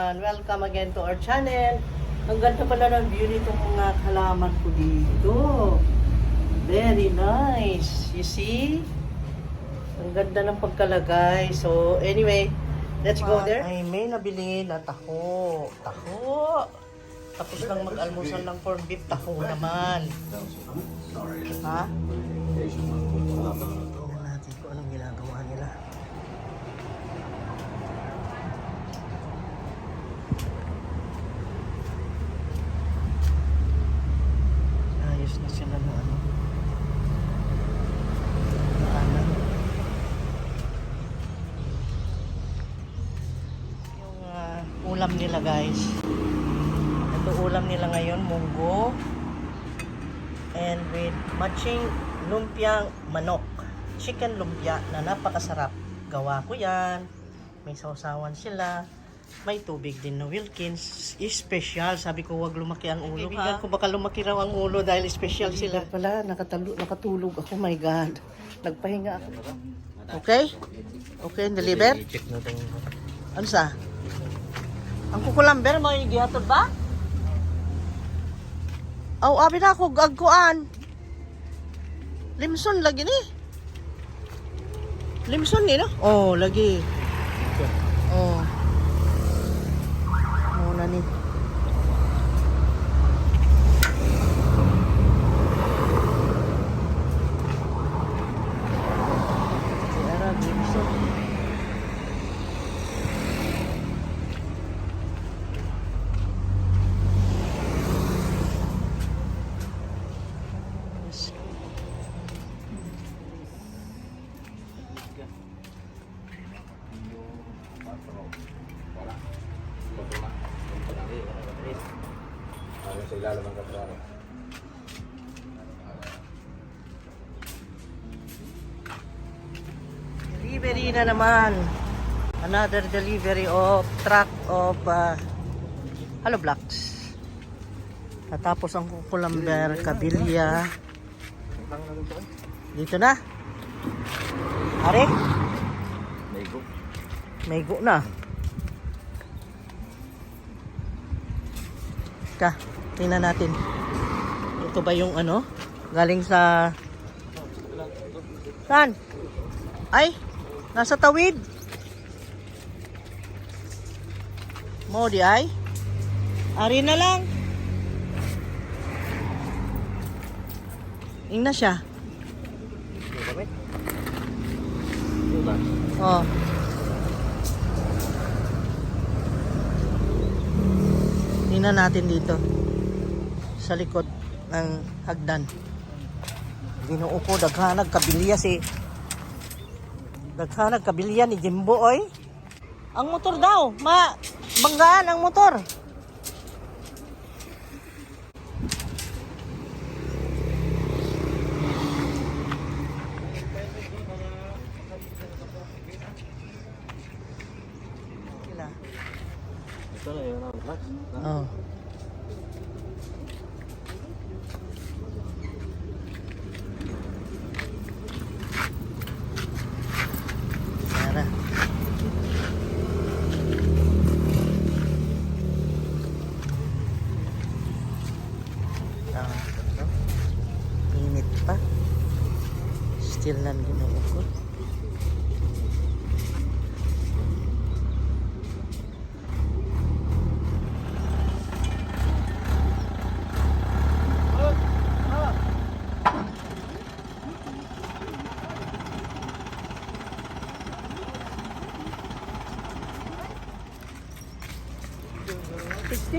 everyone! Welcome again to our channel. Ang ganda pala ng view nitong mga halaman ko dito. Very nice. You see? Ang ganda ng pagkalagay. So, anyway, let's go there. Ay, may nabili na taho. Taho! Tapos lang mag-almusal ng corned beef, taho naman. Ha? Tingnan natin kung anong ginagawa nila. Ayos na sila na ano. Yung ulam nila guys. Ito ulam nila ngayon, munggo. And with matching lumpiang manok. Chicken lumpia na napakasarap. Gawa ko yan. May sausawan sila. May tubig din na Wilkins. Special. Sabi ko wag lumaki ang ulo. Kaibigan ko baka lumaki raw ang ulo dahil special sila. Pala, nakatulog ako. My God. Nagpahinga ako. Okay? Okay, deliver? Check natin. Ano sa? Ang kukulamber mo yung gihatod ba? Aw, abi na ako gagkuan. Limson lagi ni. Limson ni no? Oh, lagi. Oh. Muna ni. Era limson. Sa ilalim ng katrano. Delivery na naman. Another delivery of truck of Hello Blocks. Natapos ang kukulamber, kabilya. Dito na. Are? Maygo. Maygo na. Ka, tingnan natin. Ito ba yung ano? Galing sa... Saan? Ay, nasa tawid. Mo di ay? Ari na lang. Ing na siya. Oh. Tingnan natin dito sa likod ng hagdan. Ginoo ko daghanag kabilya si daghanag kabilya ni Jimbo oy. Ang motor daw, banggaan ang motor. Ito na yun. Oh. Tara. Init pa. Still nan ginuukot.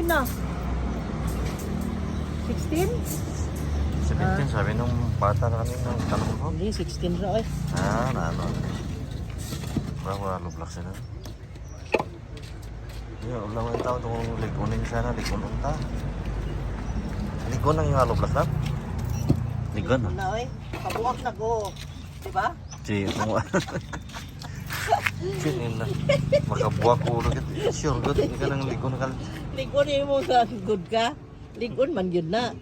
Na. 16? 17 sabi nung bata na kami ng talong ko. Hindi, 16 na eh. Na ano. Bawa lublak sila. Yung ulang yung tao itong ligunin sana, ligunin ta. Ligon ang yung lublak na? Ligon na. Na eh. Kabuak na ko. Diba? Si, Sinin na. Makabuha ko ulo. Sure good. Ika nang ligon ka. Ligon yung mo sa good ka. Ligon man yun na.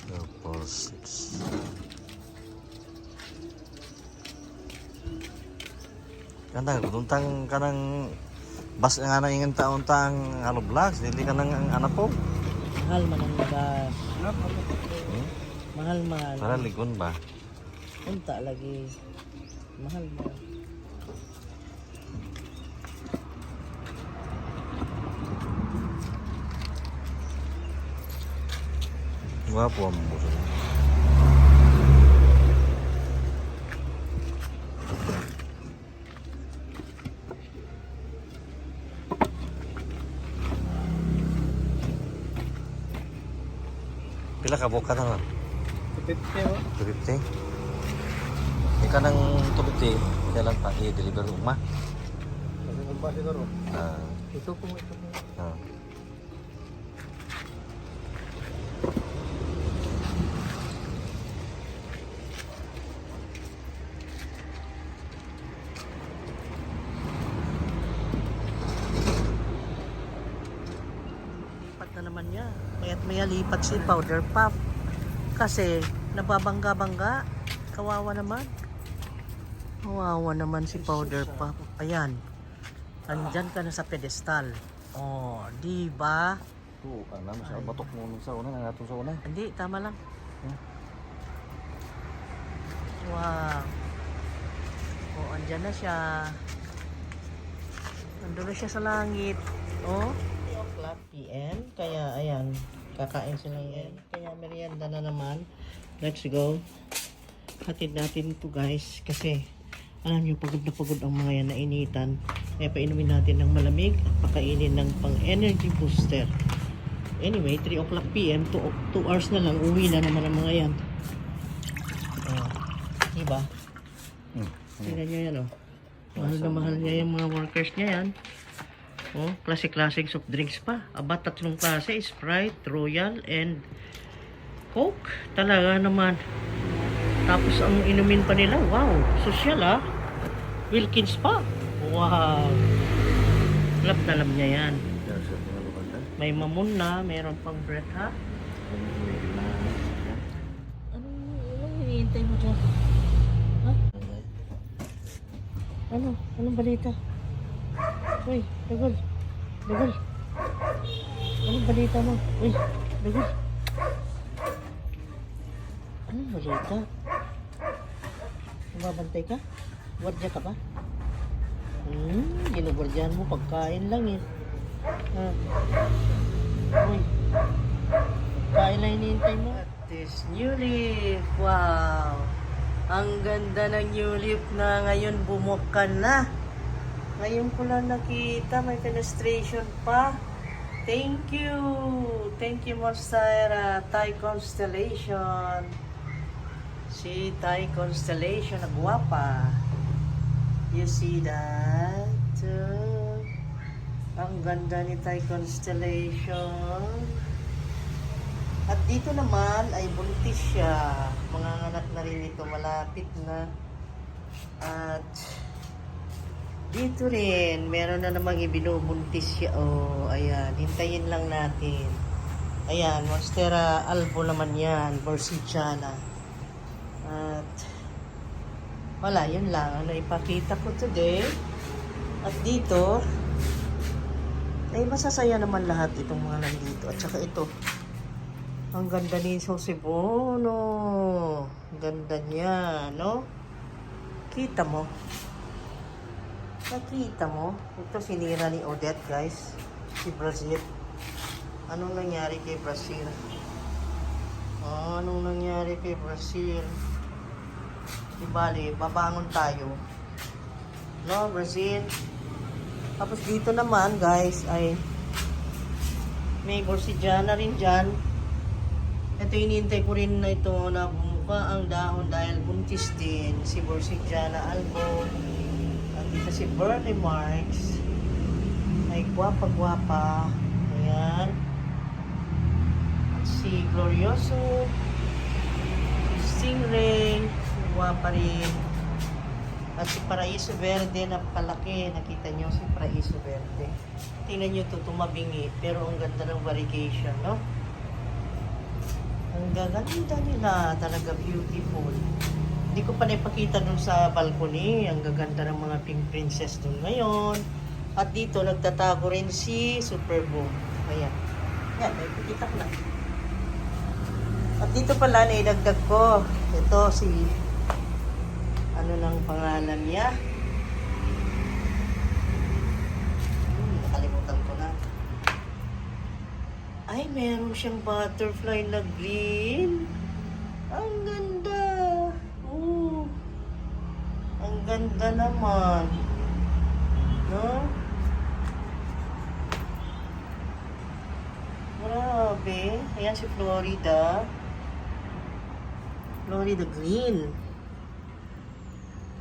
Tapos 6. Kanda, kutuntang kanang bas nga na ingan taon tang haloblas, dili ka nang anak po. Mahal man ang gas. Mahal man. Para ligon ba? Unta lagi. Mahal man. Gwapo ang buso. Pila ka buka na? 250 oh. 250. Ika ng 250, kailan pa i-deliver uma? Kasi kung ba siguro. Ito po. Ah. Lipat na naman niya. Maya't maya lipat si powder puff. Kasi nababangga-bangga. Kawawa naman. Kawawa naman si powder puff. Ayan. Andyan ka na sa pedestal. Oh, di ba? Oo, alam mo siya, batok mo nung sa una, nangatong sa una. Hindi, tama lang. Wow. Oh, andyan na siya. Nandun na siya sa langit. Oh. 3 o'clock PM. Kaya, ayan. Kakain sila yan. Kaya merienda na naman. Let's go. Hatid natin ito guys. Kasi, alam nyo, pagod na pagod ang mga yan na initan. Kaya painumin natin ng malamig at pakainin ng pang energy booster. Anyway, 3 o'clock PM, 2 hours na lang, uwi na naman ang mga yan. Diba? Tingnan nyo yan, oh. Mahal na mahal niya yung mga workers niya yan. Oh, klase-klaseng soft drinks pa. Aba, 3 klase, Sprite, Royal, and Coke. Talaga naman. Tapos ang inumin pa nila, wow, social ah. Wilkins pa. Wow. Alam na alam niya yan. May mamon na, mayroon pang bread ha. Anong hinihintay mo dyan? Ha? Ano? Anong balita? Uy, Dagol. Dagol. Anong balita mo? Uy, Dagol. Anong balita? Mababantay ka? Guardia ka ba? Ginugwardiyan mo, pagkain lang eh. Uy, kain lang hinihintay mo. At this new leaf, wow. Ang ganda ng new leaf na ngayon bumukan na. Ngayon ko lang nakita, may fenestration pa. Thank you. Thank you, Monstera. Thai Constellation. Si Thai Constellation, nagwapa. You see that? Ang ganda ni Thai Constellation. At dito naman ay buntis siya. Mga anak na rin ito, malapit na. At dito rin, meron na namang ibinubuntis siya. Oh, ayan, hintayin lang natin. Ayan, Monstera albo naman yan, Borsigiana. At wala, yun lang. Ano ipakita ko today. At dito, ay masasaya naman lahat itong mga nandito. At saka ito, ang ganda ni Sosibono. Ang ganda niya, no? Kita mo? Nakita mo? Ito sinira ni Odette, guys. Si Brazil. Anong nangyari kay Brazil? Anong nangyari kay Brazil? Di bali, babangon tayo. No, Brazil? Tapos dito naman, guys, ay may Borsigiana rin dyan. Ito, hinihintay ko rin na ito na bumuka ang dahon dahil buntis din si Borsigiana albo. At dito si Bernie Marks. Ay gwapa-gwapa. Ayan. At si Glorioso. Si Stingray. Gwapa rin. At si Paraiso Verde na palaki. Nakita nyo si Paraiso Verde. Tingnan nyo ito, tumabingi. Pero ang ganda ng variegation, no? Ang gaganda nila. Talaga beautiful. Hindi ko pa naipakita dun sa balcony. Ang gaganda ng mga pink princess dun ngayon. At dito, nagtatago rin si Superboom. Ayan. Yan, naipakita ko na. At dito pala, naidagdag ko. Ito si... Ano nang pangalan niya? Nakalimutan ko na. Ay, meron siyang butterfly na green. Ang ganda. Oh. Ang ganda naman. No? Grabe. Ayan si Florida. Florida green.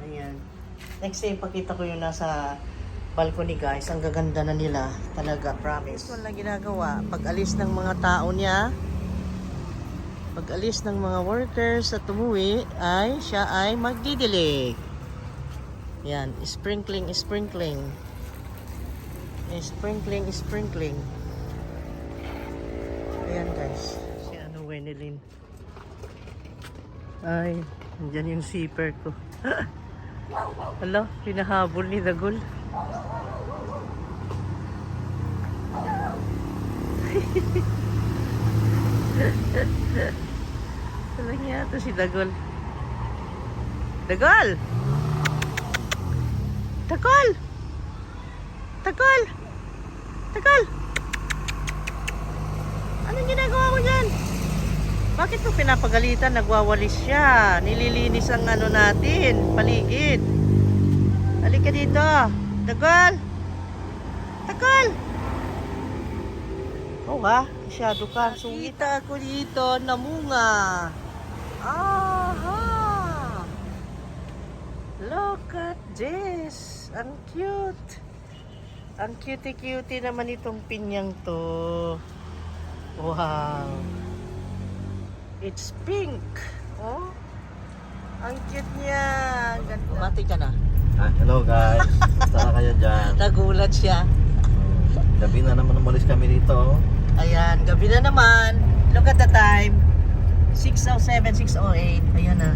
Ayan. Next time, pakita ko yung nasa balcony guys. Ang gaganda na nila. Talaga, promise. Ito lang ginagawa. Pag alis ng mga tao niya, pag alis ng mga workers at umuwi, ay siya ay magdidilig. Yan. Sprinkling, sprinkling. Sprinkling, sprinkling. Ayan guys. Si ano, Wenelin. Ay, andyan yung zipper ko. Hala, pinahabol ni Dagol. Salang yata si Dagol. Dagol! Dagol! Dagol! Dagol! Anong ginagawa mo dyan? Bakit ko pinapagalitan? Nagwawalis siya. Nililinis ang ano natin, paligid. Halika dito. Dagol! Dagol! Oo ha, masyado ka. Sungita ako dito, namunga. Aha! Look at this. Ang cute. Ang cutie-cutie naman itong pinyang to. Wow. It's pink. Oh. Ang cute niya. Ang ganda. Mati ka na. Hello guys. Saan kayo dyan? Nagulat siya. Gabi na naman umalis kami dito. Ayan, gabi na naman. Look at the time. 6:07, 6:08. Ayan na.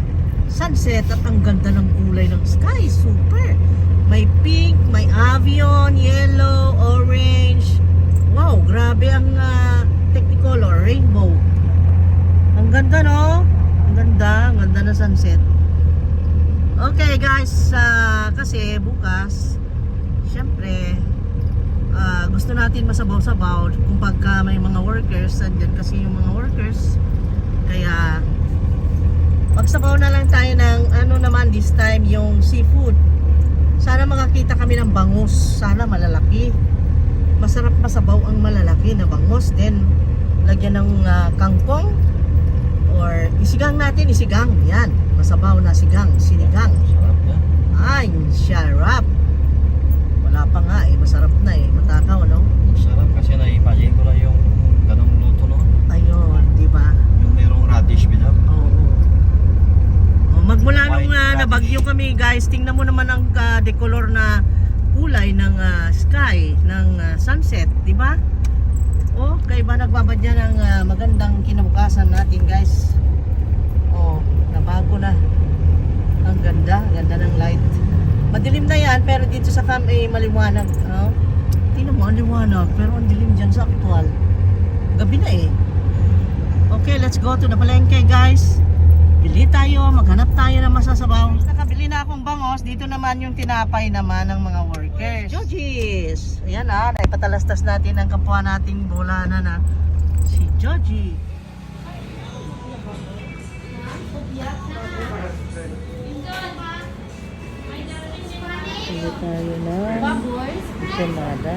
Sunset at ang ganda ng kulay ng sky. Super. May pink, may avion, yellow, orange. Wow, grabe ang technicolor, rainbow. Ang ganda, no? Ang ganda ng sunset. Okay, guys, kasi bukas, syempre, gusto natin masabaw-sabaw kung pagka may mga workers, andyan kasi yung mga workers. Kaya, magsabaw na lang tayo ng, ano naman this time, yung seafood. Sana makakita kami ng bangus. Sana malalaki. Masarap masabaw ang malalaki na bangus. Then, lagyan ng kangkong. Or isigang natin, isigang. Yan. Masabaw na sigang. Sinigang. Sarap yan. Ay, sarap. Wala pa nga eh. Masarap na eh. Matakaw, no? Sarap kasi na-imagine ko lang yung ganong luto no. Ayun, di ba? Yung merong radish bitaw. Oo. Magmula nung White nabagyo kami guys, tingnan mo naman ang decolor na kulay ng sky, ng sunset, di ba? Oh, kaya ba nagbabadya ng magandang kinabukasan natin guys? Oh, nabago na. Ang ganda ng light. Madilim na yan, pero dito sa cam ay maliwanag. Oh, tingnan mo, ang liwanag, pero ang dilim dyan sa actual. Gabi na eh. Okay, let's go to the palengke guys. Bili tayo, maghanap tayo ng masasabaw. Nakabili na akong bangos. Dito naman yung tinapay naman ng mga workers. Jojis! Ayan naipatalastas natin ang kapwa nating bulanan na si Joji. Bili tayo na ensalada.